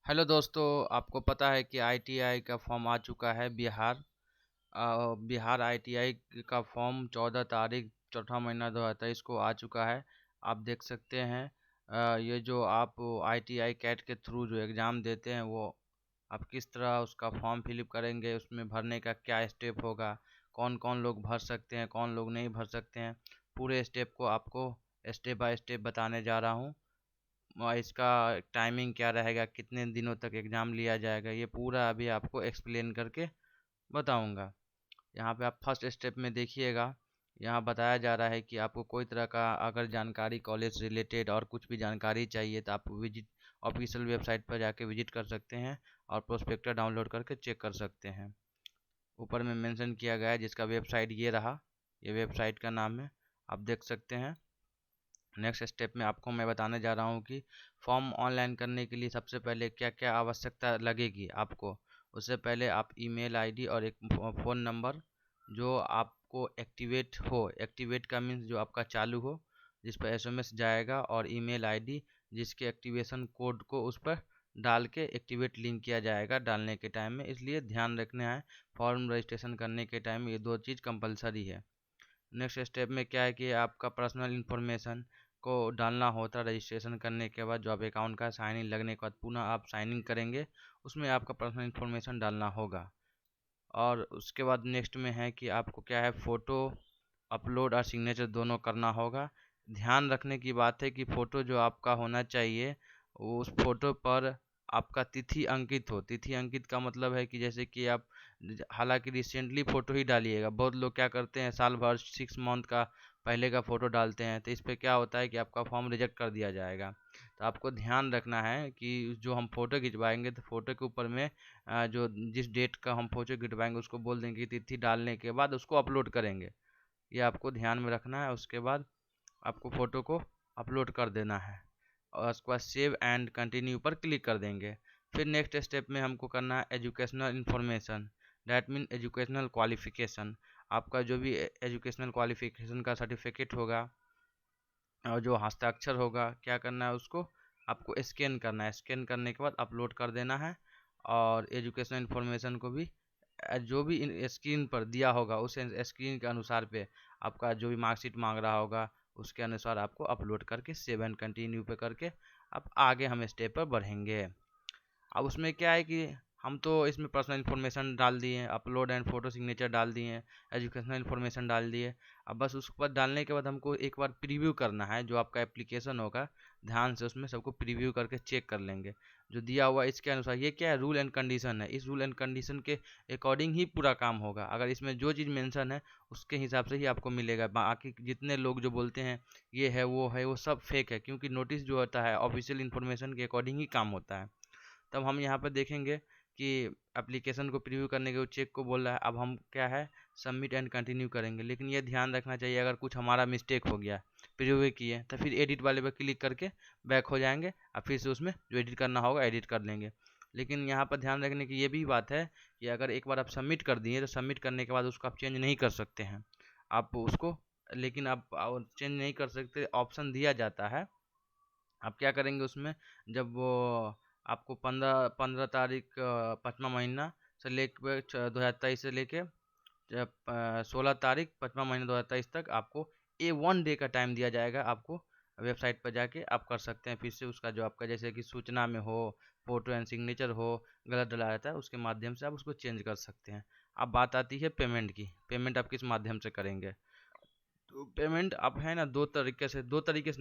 Hello दोस्तों, आपको पता है कि आईटीआई का फॉर्म आ चुका है बिहार आईटीआई का फॉर्म 14 तारीख चौथा महीना 2023 को आ चुका है। आप देख सकते हैं। ये जो आप आईटीआई कैट के थ्रू जो एग्ज़ाम देते हैं वो आप किस तरह उसका फॉर्म फिलअप करेंगे, उसमें भरने का क्या स्टेप होगा, कौन कौन लोग भर सकते हैं, कौन लोग नहीं भर सकते हैं, पूरे स्टेप को आपको स्टेप बाय स्टेप बताने जा रहा हूँ। इसका टाइमिंग क्या रहेगा, कितने दिनों तक एग्ज़ाम लिया जाएगा, ये पूरा अभी आपको एक्सप्लेन करके बताऊंगा। यहाँ पे आप फर्स्ट स्टेप में देखिएगा। यहाँ बताया जा रहा है कि आपको कोई तरह का अगर जानकारी कॉलेज से रिलेटेड और कुछ भी जानकारी चाहिए तो आप विजिट ऑफिशियल वेबसाइट पर जाके विजिट कर सकते हैं और प्रोस्पेक्टर डाउनलोड करके चेक कर सकते हैं। ऊपर में मेंशन किया गया है जिसका वेबसाइट ये रहा। ये वेबसाइट का नाम है, आप देख सकते हैं। नेक्स्ट स्टेप में आपको मैं बताने जा रहा हूँ कि फॉर्म ऑनलाइन करने के लिए सबसे पहले क्या क्या आवश्यकता लगेगी आपको। उससे पहले आप ईमेल आईडी और एक फ़ोन नंबर जो आपको एक्टिवेट का मीन्स जो आपका चालू हो, जिस पर एसएमएस जाएगा, और ईमेल आईडी जिसके एक्टिवेशन कोड को उस पर डाल के एक्टिवेट लिंक किया जाएगा डालने के टाइम में, इसलिए ध्यान रखना है। फॉर्म रजिस्ट्रेशन करने के टाइम ये दो चीज़ कंपलसरी है। नेक्स्ट स्टेप में क्या है कि आपका पर्सनल इन्फॉर्मेशन को डालना होता है। रजिस्ट्रेशन करने के बाद जो आप अकाउंट का साइन इन लगने के बाद पुनः आप साइन इन करेंगे, उसमें आपका पर्सनल इन्फॉर्मेशन डालना होगा। और उसके बाद नेक्स्ट में है कि आपको क्या है, फ़ोटो अपलोड और सिग्नेचर दोनों करना होगा। ध्यान रखने की बात है कि फ़ोटो जो आपका होना चाहिए वो उस फ़ोटो पर आपका तिथि अंकित हो। तिथि अंकित का मतलब है कि जैसे कि आप हालांकि रिसेंटली फ़ोटो ही डालिएगा। बहुत लोग क्या करते हैं, साल भर 6 मंथ का पहले का फ़ोटो डालते हैं, तो इस पर क्या होता है कि आपका फॉर्म रिजेक्ट कर दिया जाएगा। तो आपको ध्यान रखना है कि जो हम फ़ोटो खिंचवाएंगे तो फ़ोटो के ऊपर में जो जिस डेट का हम फ़ोटो खिंचवाएंगे उसको बोल देंगे कि तिथि डालने के बाद उसको अपलोड करेंगे। ये आपको ध्यान में रखना है। उसके बाद आपको फ़ोटो को अपलोड कर देना है और उसके बाद सेव एंड कंटिन्यू पर क्लिक कर देंगे। फिर नेक्स्ट स्टेप में हमको करना है educational information, that mean educational qualification. आपका जो भी एजुकेशनल क्वालिफ़िकेशन का सर्टिफिकेट होगा और जो हस्ताक्षर होगा, क्या करना है, उसको आपको स्कैन करना है। स्कैन करने के बाद अपलोड कर देना है। और एजुकेशनल इन्फॉर्मेशन को भी जो भी स्क्रीन पर दिया होगा उस स्क्रीन के अनुसार पे आपका जो भी मार्कशीट मांग रहा होगा उसके अनुसार आपको अपलोड करके सेव एंड कंटिन्यू पे करके अब आगे हम स्टेप पर बढ़ेंगे। अब उसमें क्या है कि हम तो इसमें पर्सनल इन्फॉर्मेशन डाल दिए हैं, अपलोड एंड फोटो सिग्नेचर डाल दिए हैं, एजुकेशनल इन्फॉर्मेशन डाल दिए। अब बस उसके बाद डालने के बाद हमको एक बार प्रीव्यू करना है जो आपका एप्लीकेशन होगा। ध्यान से उसमें सबको प्रीव्यू करके चेक कर लेंगे जो दिया हुआ इसके अनुसार। ये क्या है, रूल एंड कंडीशन है। इस रूल एंड कंडीशन के अकॉर्डिंग ही पूरा काम होगा। अगर इसमें जो चीज़ मेंशन है उसके हिसाब से ही आपको मिलेगा। बाकी जितने लोग जो बोलते हैं ये है वो सब फेक है, क्योंकि नोटिस जो होता है ऑफिशियल इन्फॉर्मेशन के अकॉर्डिंग ही काम होता है। तब हम यहाँ पर देखेंगे कि एप्लीकेशन को प्रीव्यू करने के चेक को बोल रहा है। अब हम क्या है, सबमिट एंड कंटिन्यू करेंगे। लेकिन ये ध्यान रखना चाहिए अगर कुछ हमारा मिस्टेक हो गया प्रीव्यू किए तो फिर एडिट वाले पर क्लिक करके बैक हो जाएंगे और फिर से उसमें जो एडिट करना होगा एडिट कर लेंगे। लेकिन यहाँ पर ध्यान रखने की ये भी बात है कि अगर एक बार आप सबमिट कर दिए तो सबमिट करने के बाद उसको आप चेंज नहीं कर सकते हैं आप उसको। लेकिन आप चेंज नहीं कर सकते, ऑप्शन दिया जाता है। आप क्या करेंगे उसमें, जब वो आपको 15 तारीख 5वां महीना से लेकर 2023 से लेके 16 तारीख 5वां महीना 2023 तक आपको A1 डे का टाइम दिया जाएगा। आपको वेबसाइट पर जाके आप कर सकते हैं फिर से उसका जो आपका जैसे कि सूचना में हो, फोटो एंड सिग्नेचर हो, गलत डला रहता है उसके माध्यम से आप उसको चेंज कर सकते हैं। अब बात आती है पेमेंट की। पेमेंट आप किस माध्यम से करेंगे। तो पेमेंट आप है ना दो तरीके से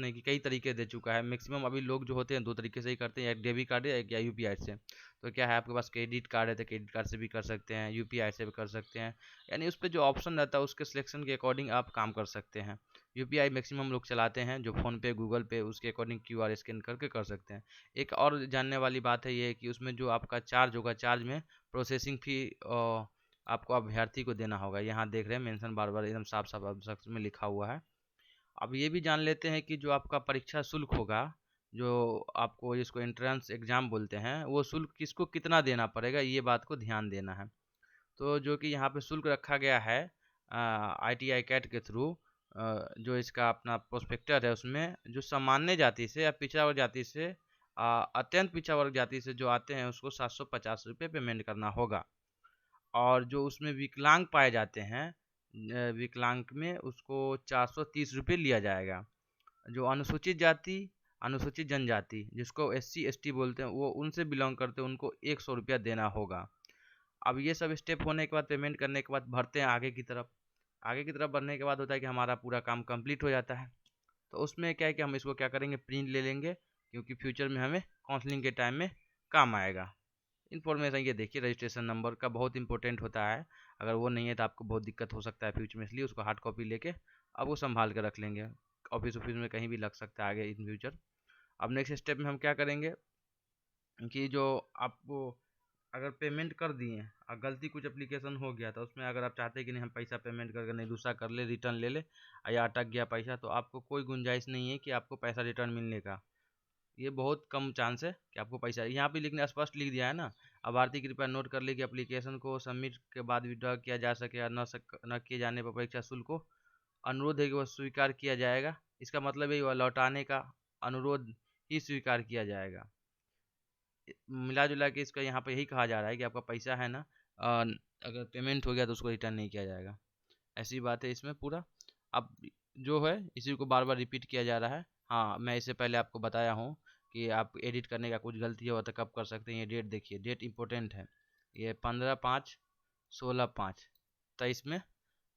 नहीं कि कई तरीके दे चुका है। मैक्सिमम अभी लोग जो होते हैं दो तरीके से ही करते हैं, एक डेबिट कार्ड है एक या यूपीआई से। तो क्या है, आपके पास क्रेडिट कार्ड है तो क्रेडिट कार्ड से भी कर सकते हैं, यूपीआई से भी कर सकते हैं। यानी उस पर जो ऑप्शन रहता है उसके सिलेक्शन के अकॉर्डिंग आप काम कर सकते हैं। यूपीआई मैक्सिमम लोग चलाते हैं जो फ़ोनपे गूगल पे, उसके अकॉर्डिंग क्यूआर स्कैन करके कर सकते हैं। एक और जानने वाली बात है ये कि उसमें जो आपका चार्ज होगा, चार्ज में प्रोसेसिंग फ़ी आपको अभ्यर्थी को देना होगा। यहाँ देख रहे हैं मेंशन बार बार एकदम साफ साफ अक्षर में लिखा हुआ है। अब ये भी जान लेते हैं कि जो आपका परीक्षा शुल्क होगा, जो आपको जिसको एंट्रेंस एग्ज़ाम बोलते हैं, वो शुल्क किसको कितना देना पड़ेगा, ये बात को ध्यान देना है। तो जो कि यहाँ पे शुल्क रखा गया है आईटीआई कैट के थ्रू, जो इसका अपना प्रोस्पेक्टर है उसमें जो सामान्य जाति से या पिछड़ा वर्ग जाति से अत्यंत पिछड़ा वर्ग जाति से जो आते हैं उसको 750 रुपये पेमेंट करना होगा। और जो उसमें विकलांग पाए जाते हैं, विकलांग में उसको 430 रुपये लिया जाएगा। जो अनुसूचित जाति, अनुसूचित जनजाति जिसको SC ST बोलते हैं, वो उनसे बिलोंग करते हैं, उनको 100 रुपया देना होगा। अब ये सब स्टेप होने के बाद, पेमेंट करने के बाद बढ़ते हैं आगे की तरफ। आगे की तरफ बढ़ने के बाद होता है कि हमारा पूरा काम कंप्लीट हो जाता है। तो उसमें क्या है कि हम इसको क्या करेंगे, प्रिंट ले लेंगे, क्योंकि फ्यूचर में हमें काउंसलिंग के टाइम में काम आएगा। इन्फॉर्मेशन ये देखिए, रजिस्ट्रेशन नंबर का बहुत इंपॉर्टेंट होता है, अगर वो नहीं है तो आपको बहुत दिक्कत हो सकता है फ्यूचर में, इसलिए उसको हार्ड कॉपी लेके अब वो संभाल कर रख लेंगे। ऑफिस में कहीं भी लग सकता है आगे इन फ्यूचर। अब नेक्स्ट स्टेप में हम क्या करेंगे कि जो आपको अगर पेमेंट कर दिए और गलती कुछ एप्लीकेशन हो गया, तो उसमें अगर आप चाहते हैं कि नहीं हम पैसा पेमेंट करके नहीं दूसरा कर ले, रिटर्न ले ले, या अटक गया पैसा, तो आपको कोई गुंजाइश नहीं है कि आपको पैसा रिटर्न मिलने का। ये बहुत कम चांस है कि आपको पैसा, यहाँ पे लिखने स्पष्ट लिख दिया है ना, अब आरती कृपया नोट कर ले कि एप्लीकेशन को सबमिट के बाद विड्रॉ किया जा सके या न किए जाने पर परीक्षा शुल्क को अनुरोध है कि वह स्वीकार किया जाएगा। इसका मतलब है वह लौटाने का अनुरोध ही स्वीकार किया जाएगा। मिला जुला के इसका यहाँ पे यही कहा जा रहा है कि आपका पैसा है ना, अगर पेमेंट हो गया तो उसको रिटर्न नहीं किया जाएगा। ऐसी बात है इसमें पूरा। अब जो है इसी को बार बार रिपीट किया जा रहा है। हाँ, मैं इससे पहले आपको बताया हूँ कि आप एडिट करने का कुछ गलती हो तो कब कर सकते हैं। ये डेट देखिए, डेट इम्पोर्टेंट है। ये 15/5/16/5 में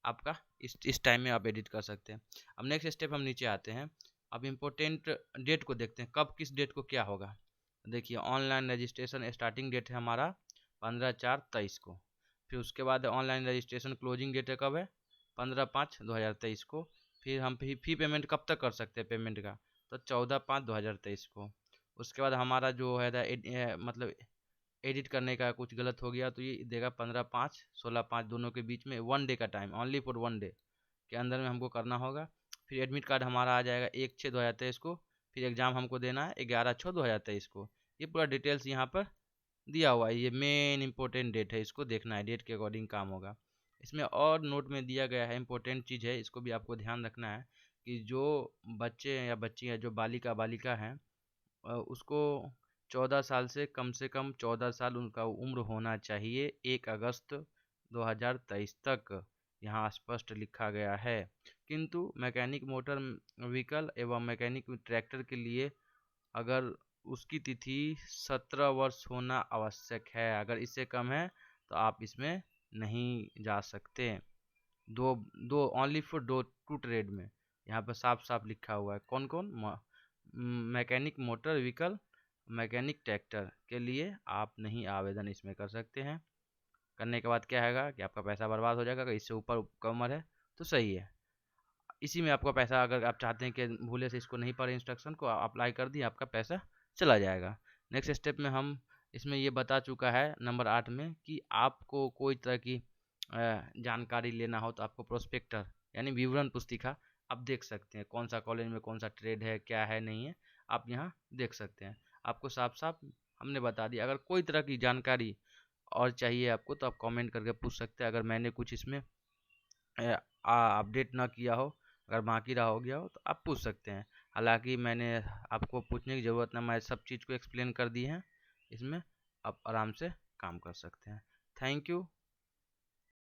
आपका इस टाइम में आप एडिट कर सकते हैं। अब नेक्स्ट स्टेप हम नीचे आते हैं। अब इम्पोर्टेंट डेट को देखते हैं, कब किस डेट को क्या होगा। देखिए, ऑनलाइन रजिस्ट्रेशन स्टार्टिंग डेट है हमारा 15/4/23 को। फिर उसके बाद ऑनलाइन रजिस्ट्रेशन क्लोजिंग डेट है कब है, 15/5/2023 को। फिर हम फी पेमेंट कब तक कर सकते हैं पेमेंट का, तो 14/5/2023 को। उसके बाद हमारा जो है मतलब एडिट करने का कुछ गलत हो गया तो ये देगा 15/5/16/5 दोनों के बीच में 1 डे का टाइम, ओनली फॉर 1 डे के अंदर में हमको करना होगा। फिर एडमिट कार्ड हमारा आ जाएगा 1/6/2023 को। फिर एग्ज़ाम हमको देना है 11/6/2023 को। ये पूरा डिटेल्स यहाँ पर दिया हुआ है, ये मेन इंपॉर्टेंट डेट है, इसको देखना है, डेट के अकॉर्डिंग काम होगा। इसमें और नोट में दिया गया है, इंपॉर्टेंट चीज़ है, इसको भी आपको ध्यान रखना है कि जो बच्चे या बच्ची हैं, जो बालिका हैं, उसको 14 साल से कम 14 साल उनका उम्र होना चाहिए 1 अगस्त 2023 तक, यहाँ स्पष्ट लिखा गया है। किंतु मैकेनिक मोटर व्हीकल एवं मैकेनिक ट्रैक्टर के लिए अगर उसकी तिथि 17 वर्ष होना आवश्यक है, अगर इससे कम है तो आप इसमें नहीं जा सकते। दो दो ओनली फॉर दो टू ट्रेड में यहाँ पर साफ साफ लिखा हुआ है, कौन कौन, mechanic motor vehicle, mechanic tractor के लिए आप नहीं आवेदन इसमें कर सकते हैं। करने के बाद क्या हैगा कि आपका पैसा बर्बाद हो जाएगा। अगर इससे ऊपर का उम्र है तो सही है, इसी में आपका पैसा, अगर आप चाहते हैं कि भूले से इसको नहीं पढ़े इंस्ट्रक्शन को अप्लाई कर दिए, आपका पैसा चला जाएगा। नेक्स्ट स्टेप में हम इसमें ये बता चुका है नंबर 8 में कि आपको कोई तरह की जानकारी लेना हो तो आपको प्रोस्पेक्टर यानी विवरण पुस्तिका आप देख सकते हैं, कौन सा कॉलेज में कौन सा ट्रेड है, क्या है नहीं है, आप यहाँ देख सकते हैं। आपको साफ साफ हमने बता दिया। अगर कोई तरह की जानकारी और चाहिए आपको तो आप कमेंट करके पूछ सकते हैं। अगर मैंने कुछ इसमें अपडेट ना किया हो, अगर बाकी रहा हो गया हो तो आप पूछ सकते हैं। हालांकि मैंने आपको पूछने की ज़रूरत ना, मैं सब चीज़ को एक्सप्लेन कर दी है इसमें, आप आराम से काम कर सकते हैं। Thank you.